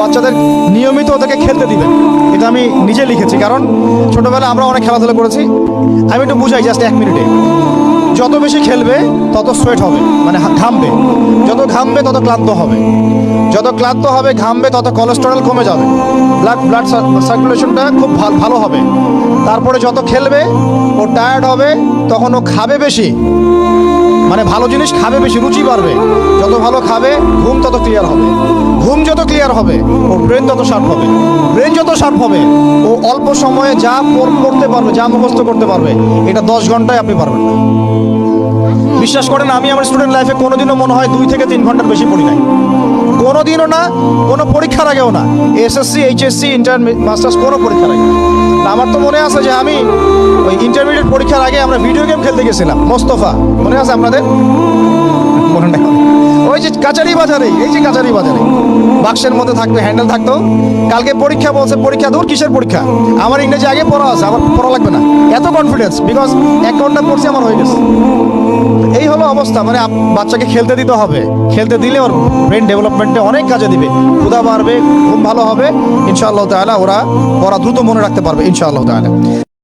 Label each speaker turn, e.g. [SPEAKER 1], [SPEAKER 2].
[SPEAKER 1] বাচ্চাদের নিয়মিত ওদেরকে খেলতে দিবেন। এটা আমি নিজে লিখেছি, কারণ ছোটোবেলায় আমরা অনেক খেলাধুলা করেছি। আমি একটু বুঝাই জাস্ট 1 মিনিটে। যত বেশি খেলবে তত সোয়েট হবে, মানে ঘামবে। যত ঘামবে তত ক্লান্ত হবে, যত ক্লান্ত হবে ঘামবে তত কোলেস্টেরল কমে যাবে, ব্লাড সার্কুলেশনটা খুব ভালো হবে। তারপরে যত খেলবে ও টায়ার্ড হবে, তখন ও খাবে বেশি, মানে ভালো জিনিস খাবে বেশি, রুচি বাড়বে। যত ভালো খাবে ঘুম তত ক্লিয়ার হবে, ঘুম যত ক্লিয়ার হবে ওর ব্রেন তত শার্প হবে, ব্রেন যত শার্প হবে ও অল্প সময়ে যা পড়তে পারবে, যা মুখস্থ করতে পারবে, এটা 10 ঘন্টায় আপনি পারবেন না। বিশ্বাস করেন, আমি আমার স্টুডেন্ট লাইফে কোনোদিনও মনে হয় 2 থেকে 3 ঘন্টার বেশি পড়ি নাই, কোনোদিনও না, কোনো পরীক্ষার আগেও না, এসএসসি, এইচএসসি, ইন্টার, মাস্টার্স, কোনো পরীক্ষার আগে। আমার তো মনে আছে যে আমি ওই ইন্টারমিডিয়েট পরীক্ষার আগে আমরা ভিডিও গেম খেলতে গেছিলাম, মোস্তফা, মনে আছে আপনাদের? মনে নেই। ওই যে কাচারি বাজারে, এই যে কাচারি বাজারে বাক্সের মধ্যে থাকতো, হ্যান্ডেল থাকতো। কালকে পরীক্ষা বলছে, পরীক্ষা দূর, কিসের পরীক্ষা? আমার ইংরেজি আগে পড়া আছে, আমার পড়া লাগবে না, এত কনফিডেন্স, বিকজ 1 ঘন্টা পড়ছি, আমার হয়ে গেছে। এই হলো অবস্থা। মানে বাচ্চাকে খেলতে দিতে হবে, খেলতে দিলে ওর ব্রেন ডেভেলপমেন্টে অনেক কাজে দিবে, ক্ষুধা বাড়বে, ঘুম ভালো হবে, ইনশাআল্লাহ তাআলা ওরা পড়া দ্রুত মনে রাখতে পারবে ইনশাআল্লাহ তাআলা।